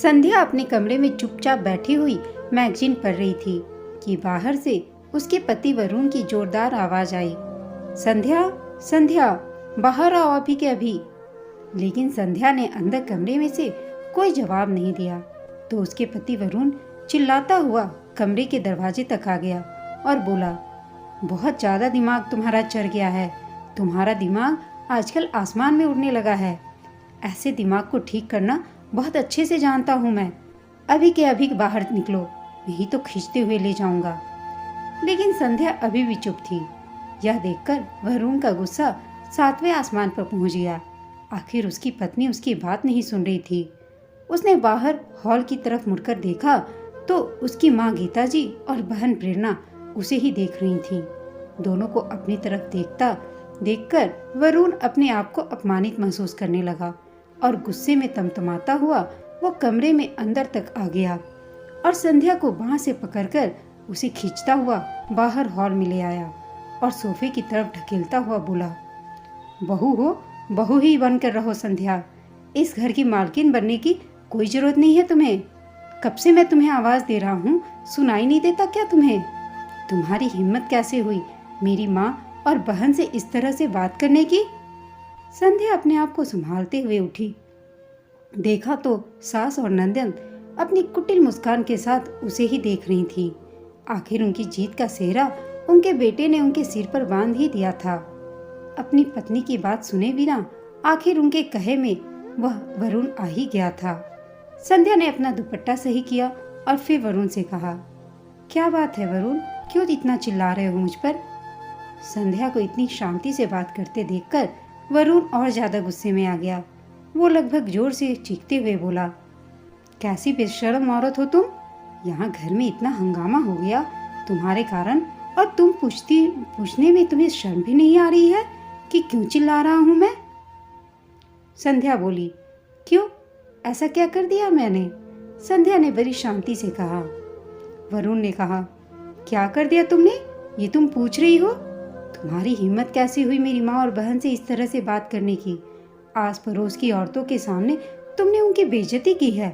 संध्या अपने कमरे में चुपचाप बैठी हुई मैगजीन पढ़ रही थी कि बाहर से उसके पति वरुण की जोरदार आवाज आई, संध्या, संध्या, बाहर आओ अभी के अभी। लेकिन संध्या ने अंदर कमरे में से कोई जवाब नहीं दिया तो उसके पति वरुण चिल्लाता हुआ कमरे के दरवाजे तक आ गया और बोला, बहुत ज्यादा दिमाग तुम्हारा चढ़ गया है। तुम्हारा दिमाग आजकल आसमान में उड़ने लगा है। ऐसे दिमाग को ठीक करना बहुत अच्छे से जानता हूँ मैं। अभी के अभी बाहर निकलो, नहीं तो खींचते हुए ले जाऊंगा। लेकिन संध्या अभी भी चुप थी। यह देखकर वरुण का गुस्सा 7वें आसमान पर पहुंच गया। आखिर उसकी पत्नी उसकी बात नहीं सुन रही थी। उसने बाहर हॉल की तरफ मुड़कर देखा तो उसकी माँ गीता जी और बहन प्रेरणा उसे ही देख रही थीं। दोनों को अपनी तरफ देखकर वरुण अपने आप को अपमानित महसूस करने लगा और गुस्से में तमतमाता हुआ वो कमरे में अंदर तक आ गया और संध्या को बांह से पकड़कर उसे खींचता हुआ बाहर हॉल में ले आया और सोफे की तरफ ढकेलता हुआ बोला, बहू हो, बहू ही बनकर रहो संध्या। इस घर की मालकिन बनने की कोई जरूरत नहीं है तुम्हें। कब से मैं तुम्हें आवाज दे रहा हूँ, सुनाई नहीं देता क्या तुम्हें? तुम्हारी हिम्मत कैसे हुई मेरी माँ और बहन से इस तरह से बात करने की? संध्या अपने आप को संभालते हुए उठी। देखा तो सास और नंदन अपनी कुटिल मुस्कान के साथ उसे ही देख रही थी। आखिर उनकी जीत का सेहरा उनके बेटे ने उनके सिर पर बांध ही दिया था। अपनी पत्नी की बात सुने बिना आखिर उनके कहे में वह वरुण आ ही गया था। संध्या ने अपना दुपट्टा सही किया और फिर वरुण से कहा, क्या बात है वरुण, क्यों इतना चिल्ला रहे हो मुझ पर? संध्या को इतनी शांति से बात करते देखकर वरुण और ज्यादा गुस्से में आ गया। वो लगभग जोर से चीखते हुए बोला, कैसी बेशर्म औरत हो तुम। यहाँ घर में इतना हंगामा हो गया तुम्हारे कारण और तुम पूछने में तुम्हें शर्म भी नहीं आ रही है कि क्यों चिल्ला रहा हूँ मैं? संध्या बोली, क्यों, ऐसा क्या कर दिया मैंने? संध्या ने बड़ी शांति से कहा। वरुण ने कहा, क्या कर दिया तुमने, ये तुम पूछ रही हो? तुम्हारी हिम्मत कैसी हुई मेरी माँ और बहन से इस तरह से बात करने की? आस पड़ोस की औरतों के सामने तुमने उनकी बेइज्जती की है।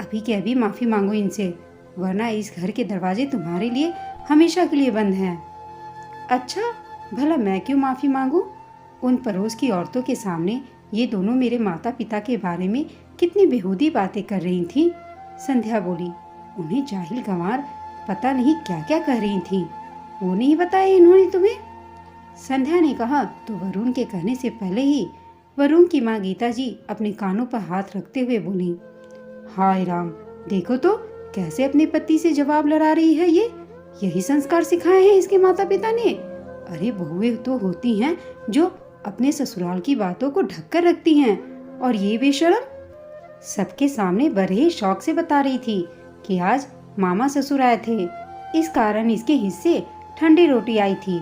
अभी के अभी माफी मांगो इनसे, वरना इस घर के दरवाजे तुम्हारे लिए हमेशा के लिए बंद हैं। अच्छा, भला मैं क्यों माफी मांगू? उन पड़ोस की औरतों के सामने ये दोनों मेरे माता पिता के बारे में कितनी बेहूदी बातें कर रही थी। संध्या बोली, उन्हें जाहिल गंवार पता नहीं क्या क्या कह रही थी, वो नहीं बताया इन्होंने तुम्हें? संध्या ने कहा तो वरुण के कहने से पहले ही वरुण की माँ गीता जी अपने कानों पर हाथ रखते हुए बोली, हाय राम, देखो तो कैसे अपने पति से जवाब लड़ा रही है ये। यही संस्कार सिखाए हैं इसके माता पिता ने। अरे बहुएं तो होती हैं जो अपने ससुराल की बातों को ढक कर रखती हैं, और ये बेशर्म सबके सामने बड़े ही शौक से बता रही थी कि आज मामा ससुर आए थे, इस कारण इसके हिस्से ठंडी रोटी आई थी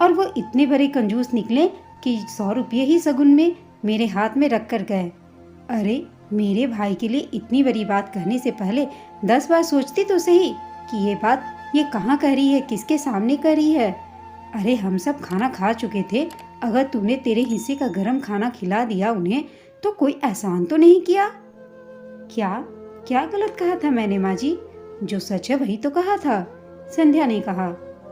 और वो इतने बड़े कंजूस निकले कि 100 रुपये ही सगुन में मेरे हाथ में रख कर गए। अरे मेरे भाई के लिए इतनी बड़ी बात कहने से पहले 10 बार सोचती तो सही कि ये बात ये कहाँ कह रही है, किसके सामने कह रही है। अरे हम सब खाना खा चुके थे, अगर तूने तेरे हिस्से का गरम खाना खिला दिया उन्हें तो कोई एहसान तो नहीं किया? क्या क्या गलत कहा था मैंने माँ जी? जो सच है वही तो कहा था। संध्या ने कहा,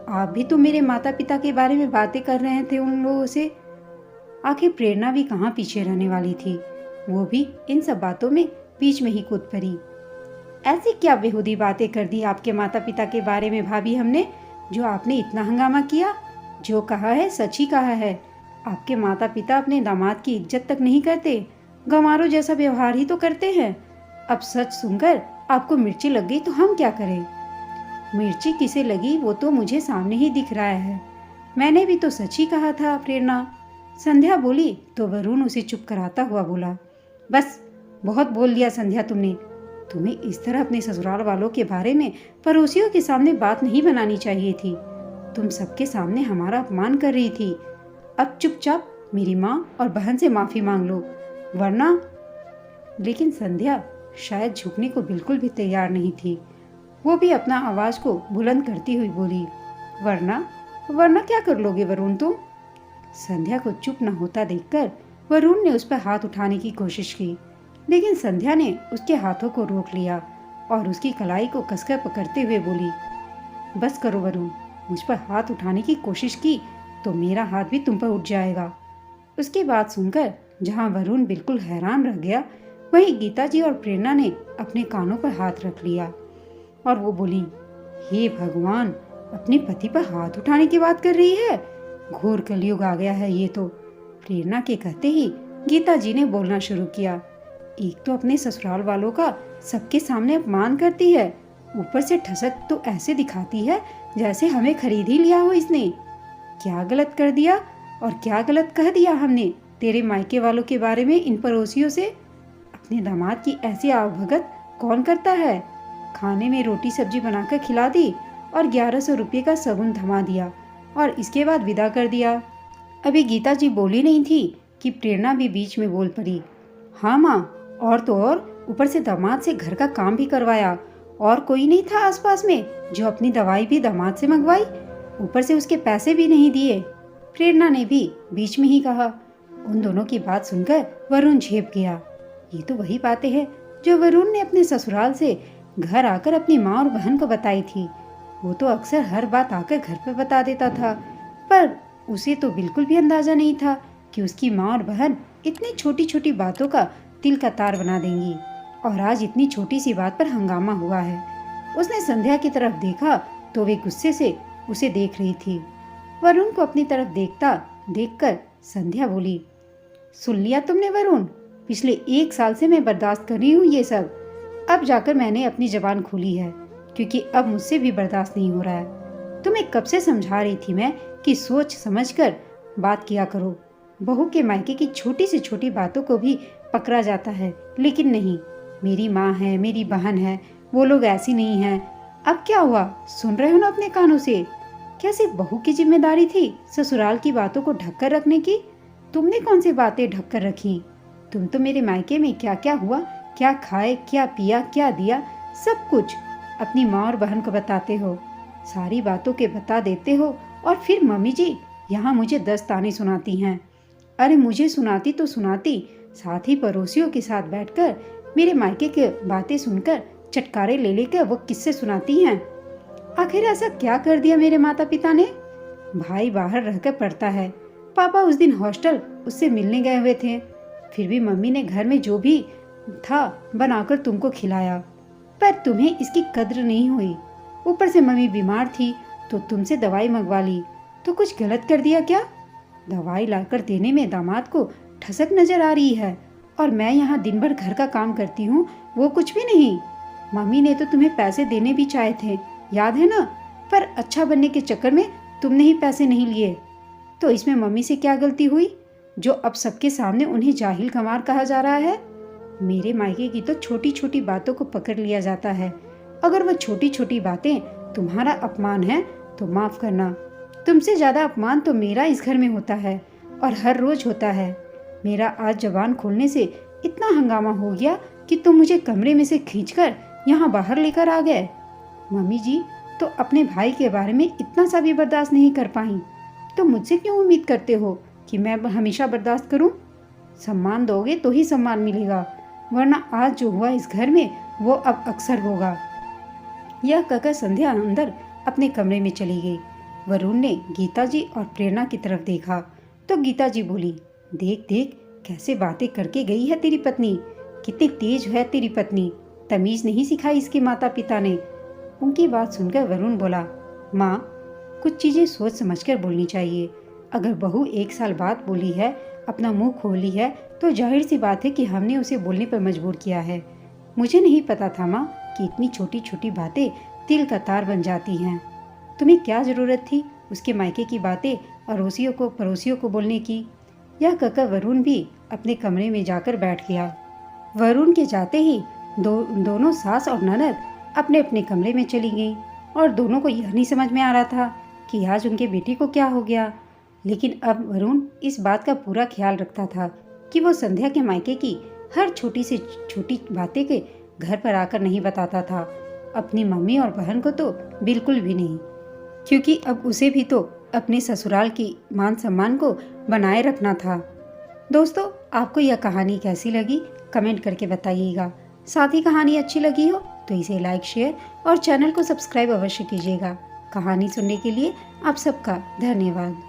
आप भी तो मेरे माता पिता के बारे में बातें कर रहे थे उन लोगों से। आखिर प्रेरणा भी कहाँ पीछे रहने वाली थी, वो भी इन सब बातों में बीच में ही कूद पड़ी। ऐसी क्या बेहूदी बातें कर दी आपके माता पिता के बारे में भाभी हमने, जो आपने इतना हंगामा किया? जो कहा है सच ही कहा है। आपके माता पिता अपने दामाद की इज्जत तक नहीं करते, गंवारों जैसा व्यवहार ही तो करते हैं। अब सच सुनकर आपको मिर्ची लग गई तो हम क्या करें? मिर्ची किसे लगी वो तो मुझे सामने ही दिख रहा है। मैंने भी तो सच ही कहा था प्रेरणा। संध्या बोली तो वरुण उसे चुप कराता हुआ बोला, बस बहुत बोल लिया संध्या तुमने। तुम्हें इस तरह अपने ससुराल वालों के बारे में पड़ोसियों के सामने बात नहीं बनानी चाहिए थी। तुम सबके सामने हमारा अपमान कर रही थी। अब चुपचाप मेरी माँ और बहन से माफी मांग लो, वरना। लेकिन संध्या शायद झुकने को बिल्कुल भी तैयार नहीं थी। वो भी अपना आवाज को बुलंद करती हुई बोली, वरना? वरना क्या कर लोगे वरुण तुम? संध्या को चुप न होता देखकर वरुण ने उस पर हाथ उठाने की कोशिश की, लेकिन संध्या ने उसके हाथों को रोक लिया और उसकी कलाई को कसकर पकड़ते हुए बोली, बस करो वरुण, मुझ पर हाथ उठाने की कोशिश की तो मेरा हाथ भी तुम पर उठ जाएगा। उसकी बात सुनकर जहां वरुण बिल्कुल हैरान रह गया, वहीं गीता जी और प्रेरणा ने अपने कानों पर हाथ रख लिया और वो बोली, हे भगवान, अपने पति पर हाथ उठाने की बात कर रही है, घोर कलयुग आ गया है ये तो। प्रेरणा के कहते ही गीता जी ने बोलना शुरू किया, एक तो अपने ससुराल वालों का सबके सामने अपमान करती है, ऊपर से ठसक तो ऐसे दिखाती है जैसे हमें खरीद ही लिया हो इसने। क्या गलत कर दिया और क्या गलत कह दिया हमने तेरे मायके वालों के बारे में इन पड़ोसियों से? अपने दामाद की ऐसी आवभगत कौन करता है? खाने में रोटी सब्जी बनाकर खिला दी और 1100 रुपये का सगुन थमा दिया और इसके बाद विदा कर दिया। अभी गीता जी बोली नहीं थी कि प्रेरणा भी बीच में बोल पड़ी, हाँ माँ, और तो और ऊपर से दामाद से घर का काम भी करवाया और कोई नहीं था आसपास में जो अपनी दवाई भी दामाद से मंगवाई, ऊपर से उसके पैसे भी नहीं दिए। प्रेरणा ने भी बीच में ही कहा। उन दोनों की बात सुनकर वरुण झेप गया। ये तो वही बातें हैं जो वरुण ने अपने ससुराल से घर आकर अपनी माँ और बहन को बताई थी। वो तो अक्सर हर बात आकर घर पर बता देता था, पर उसे तो बिल्कुल भी अंदाजा नहीं था कि उसकी माँ और बहन इतनी छोटी छोटी बातों का तिल का तार बना देंगी। और आज इतनी छोटी सी बात पर हंगामा हुआ है। उसने संध्या की तरफ देखा तो वे गुस्से से उसे देख रही थी। वरुण को अपनी तरफ देखकर संध्या बोली, सुन लिया तुमने वरुण, पिछले 1 साल से मैं बर्दाश्त कर रही हूँ ये सब। अब जाकर मैंने अपनी जबान खोली है, क्योंकि अब मुझसे भी बर्दाश्त नहीं हो रहा है। तुम्हें कब से समझा रही थी मैं कि सोच समझकर बात किया करो। बहू के मायके की छोटी से छोटी बातों को भी पकड़ा जाता है, लेकिन नहीं, मेरी माँ है, मेरी बहन है, वो लोग ऐसी नहीं हैं। अब क्या हुआ, सुन रहे हो ना अपने कानों से? क्या सिर्फ बहू की जिम्मेदारी थी ससुराल की बातों को ढक कर रखने की? तुमने कौन सी बातें ढक कर रखी? तुम तो मेरे मायके में क्या क्या हुआ, क्या खाए, क्या पिया, क्या दिया, सब कुछ अपनी माँ और बहन को बताते हो। सारी बातों के बता देते हो और फिर मम्मी जी यहाँ मुझे 10 ताने सुनाती हैं। अरे मुझे सुनाती तो सुनाती, साथ ही पड़ोसियों के साथ बैठकर मेरे मायके के बातें सुनकर चटकारे ले लेकर वो किस्से सुनाती हैं। आखिर ऐसा क्या कर दिया मेरे माता पिता ने? भाई बाहर रहकर पढ़ता है, पापा उस दिन हॉस्टल उससे मिलने गए हुए थे, फिर भी मम्मी ने घर में जो भी था बनाकर तुमको खिलाया, पर तुम्हें इसकी कद्र नहीं हुई। ऊपर से मम्मी बीमार थी तो तुमसे दवाई मंगवा ली, तो कुछ गलत कर दिया क्या? दवाई लाकर देने में दामाद को ठसक नजर आ रही है और मैं यहाँ दिन भर घर का काम करती हूँ, वो कुछ भी नहीं। मम्मी ने तो तुम्हें पैसे देने भी चाहे थे, याद है ना? पर अच्छा बनने के चक्कर में तुमने ही पैसे नहीं लिए। तो इसमें मम्मी से क्या गलती हुई जो अब सबके सामने उन्हें जाहिल गंवार कहा जा रहा है? मेरे मायके की तो छोटी छोटी बातों को पकड़ लिया जाता है। अगर वह छोटी छोटी बातें तुम्हारा अपमान है तो माफ करना। तुमसे ज्यादा अपमान तो मेरा इस घर में होता है और हर रोज होता है। मेरा आज जबान खोलने से इतना हंगामा हो गया कि तुम मुझे कमरे में से खींचकर यहाँ बाहर लेकर आ गए। मम्मी जी तो अपने भाई के बारे में इतना सा भी बर्दाश्त नहीं कर पाई, तो मुझसे क्यों उम्मीद करते हो कि मैं हमेशा बर्दाश्त करूं? सम्मान दोगे तो ही सम्मान मिलेगा, वरना आज जो हुआ इस घर में वो अब अक्सर होगा। यह कहकर संध्या अंदर अपने कमरे में चली गई। वरुण ने गीता जी और प्रेरणा की तरफ देखा तो गीता जी बोली, देख देख कैसे बातें करके गई है तेरी पत्नी, कितनी तेज है तेरी पत्नी, तमीज नहीं सिखाई इसके माता पिता ने। उनकी बात सुनकर वरुण बोला, माँ, कुछ चीजें सोच समझकर बोलनी चाहिए। अगर बहू 1 साल बाद बोली है, अपना मुंह खोली है, तो जाहिर सी बात है कि हमने उसे बोलने पर मजबूर किया है। मुझे नहीं पता था माँ कि इतनी छोटी छोटी बातें तिल का तार बन जाती हैं। तुम्हें क्या जरूरत थी उसके मायके की बातें अड़ोसियों को पड़ोसियों को बोलने की? यह कहकर वरुण भी अपने कमरे में जाकर बैठ गया। वरुण के जाते ही दोनों सास और ननद अपने अपने कमरे में चली गईं और दोनों को यह नहीं समझ में आ रहा था कि आज उनके बेटे को क्या हो गया। लेकिन अब वरुण इस बात का पूरा ख्याल रखता था कि वो संध्या के मायके की हर छोटी से छोटी बातें के घर पर आकर नहीं बताता था, अपनी मम्मी और बहन को तो बिल्कुल भी नहीं, क्योंकि अब उसे भी तो अपने ससुराल की मान सम्मान को बनाए रखना था। दोस्तों, आपको यह कहानी कैसी लगी कमेंट करके बताइएगा। साथ ही कहानी अच्छी लगी हो तो इसे लाइक, शेयर और चैनल को सब्सक्राइब अवश्य कीजिएगा। कहानी सुनने के लिए आप सबका धन्यवाद।